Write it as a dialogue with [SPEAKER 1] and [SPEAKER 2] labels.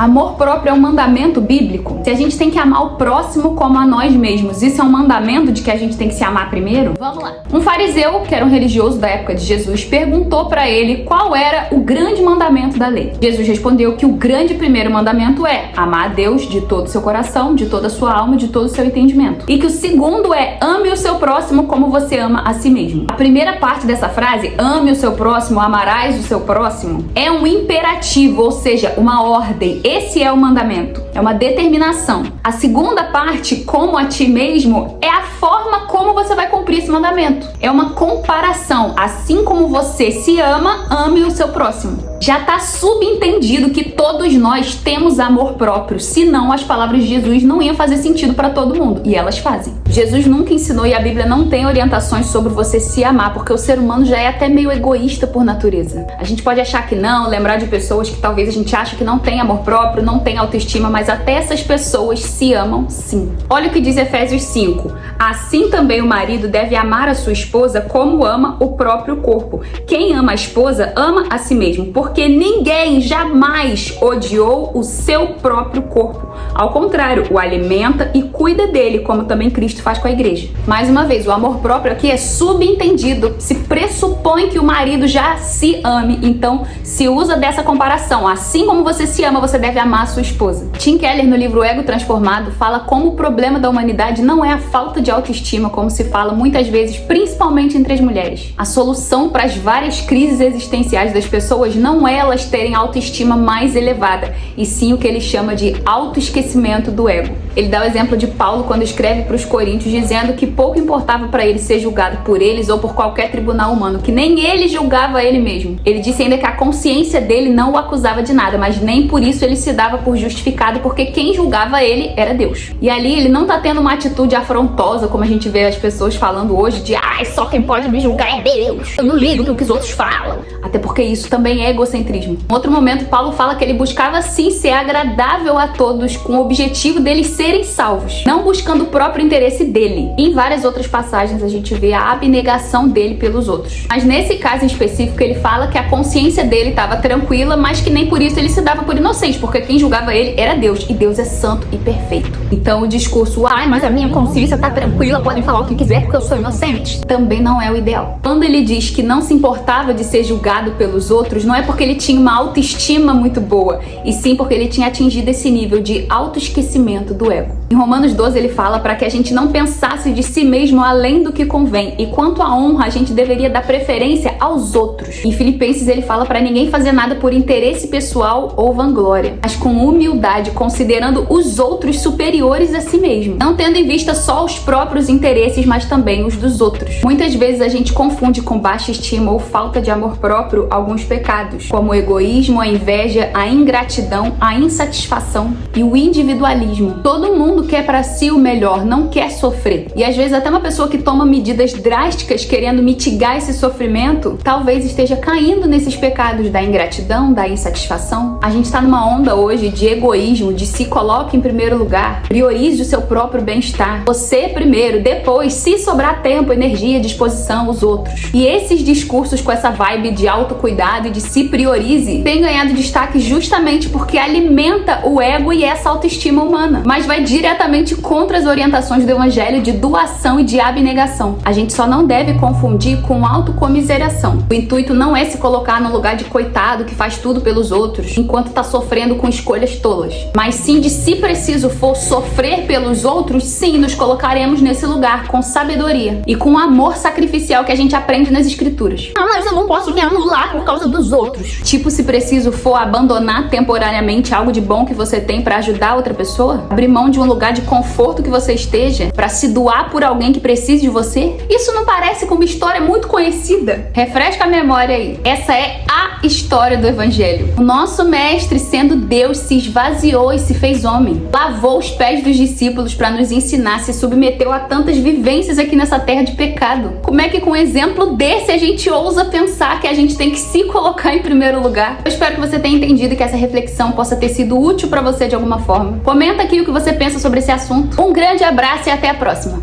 [SPEAKER 1] Amor próprio é um mandamento bíblico? Se a gente tem que amar o próximo como a nós mesmos, isso é um mandamento de que a gente tem que se amar primeiro? Vamos lá. Um fariseu, que era um religioso da época de Jesus, perguntou para ele qual era o grande mandamento da lei. Jesus respondeu que o grande primeiro mandamento é amar a Deus de todo o seu coração, de toda a sua alma, de todo o seu entendimento. E que o segundo é ame o seu próximo como você ama a si mesmo. A primeira parte dessa frase, ame o seu próximo, amarás o seu próximo, é um imperativo, ou seja, uma ordem. Esse é o mandamento, é uma determinação. A segunda parte, como a ti mesmo, é a forma como você vai cumprir esse mandamento. É uma comparação. Assim como você se ama, ame o seu próximo. Já está subentendido que todos nós temos amor próprio, senão as palavras de Jesus não iam fazer sentido para todo mundo, e elas fazem. Jesus nunca ensinou e a Bíblia não tem orientações sobre você se amar, porque o ser humano já é até meio egoísta por natureza. A gente pode achar que não, lembrar de pessoas que talvez a gente ache que não tem amor próprio, não tem autoestima, mas até essas pessoas se amam sim. Olha o que diz Efésios 5. Assim também o marido deve amar a sua esposa como ama o próprio corpo. Quem ama a esposa ama a si mesmo, porque ninguém jamais odiou o seu próprio corpo. Ao contrário, o alimenta e cuida dele, como também Cristo faz com a igreja. Mais uma vez, o amor próprio aqui é subentendido. Se pressupõe que o marido já se ame, então se usa dessa comparação. Assim como você se ama, você deve amar a sua esposa. Tim Keller, no livro Ego Transformado, fala como o problema da humanidade não é a falta de autoestima, como se fala muitas vezes, principalmente entre as mulheres. A solução para as várias crises existenciais das pessoas não é elas terem autoestima mais elevada, e sim o que ele chama de autoesquecimento do ego. Ele dá o exemplo de Paulo quando escreve para os Coríntios, dizendo que pouco importava para ele ser julgado por eles ou por qualquer tribunal humano, que nem ele julgava ele mesmo. Ele disse ainda que a consciência dele não o acusava de nada, mas nem por isso ele se dava por justificado, porque quem julgava ele era Deus. E ali ele não tá tendo uma atitude afrontosa, como a gente vê as pessoas falando hoje, de só quem pode me julgar é Deus, eu não ligo do que os outros falam. Até porque isso também é egocentrismo. Em outro momento, Paulo fala que ele buscava sim ser agradável a todos, com o objetivo deles serem salvos, não buscando o próprio interesse dele. Em várias outras passagens a gente vê a abnegação dele pelos outros. Mas nesse caso em específico ele fala que a consciência dele estava tranquila, mas que nem por isso ele se dava por inocente, porque quem julgava ele era Deus, e Deus é santo e perfeito. Então o discurso, mas a minha consciência tá tranquila, podem falar o que quiser porque eu sou inocente, também não é o ideal. Quando ele diz que não se importava de ser julgado pelos outros, não é porque ele tinha uma autoestima muito boa, e sim porque ele tinha atingido esse nível de autoesquecimento do ego. Em Romanos 12 ele fala para que a gente não pensasse de si mesmo além do que convém, e quanto à honra a gente deveria dar preferência aos outros. Em Filipenses ele fala para ninguém fazer nada por interesse pessoal ou vanglória, mas com humildade, considerando os outros superiores a si mesmo, não tendo em vista só os próprios interesses, mas também os dos outros. Muitas vezes a gente confunde com baixa estima ou falta de amor próprio alguns pecados, como o egoísmo, a inveja, a ingratidão, a insatisfação e o individualismo. Todo mundo quer para si o melhor, não quer sofrer. E às vezes até uma pessoa que toma medidas drásticas querendo mitigar esse sofrimento, talvez esteja caindo nesses pecados da ingratidão, da insatisfação. A gente está numa onda hoje de egoísmo, de se coloque em primeiro lugar, priorize o seu próprio bem-estar. Você primeiro, depois, se sobrar tempo, energia, disposição, os outros. E esses discursos com essa vibe de autocuidado e de se priorize têm ganhado destaque justamente porque alimenta o ego e essa autoestima humana, mas vai diretamente contra as orientações do evangelho de doação e de abnegação. A gente só não deve confundir com autocomiseração. O intuito não é se colocar no lugar de coitado que faz tudo pelos outros enquanto tá sofrendo com escolhas tolas, mas sim de, se preciso for, sofrer pelos outros, sim, nos colocaremos nesse lugar com sabedoria e com amor sacrificial que a gente aprende nas escrituras.
[SPEAKER 2] Mas eu não posso me anular por causa dos outros.
[SPEAKER 1] Tipo, se preciso for abandonar temporariamente algo de bom que você tem para ajudar outra pessoa, abrir mão de um lugar de conforto que você esteja para se doar por alguém que precise de você. Isso não parece com uma história muito conhecida? Refresca a memória aí. Essa é a história do evangelho. O nosso mestre, sendo Deus, se esvaziou e se fez homem. Lavou os pés dos discípulos para nos ensinar, se submeteu a tantas vivências aqui nessa terra de pecado. Como é que com um exemplo desse a gente ousa pensar que a gente tem que se colocar em primeiro lugar? Eu espero que você tenha entendido e que essa reflexão possa ter sido útil para você de alguma forma. Comenta aqui o que você pensa sobre esse assunto. Um grande abraço e até a próxima!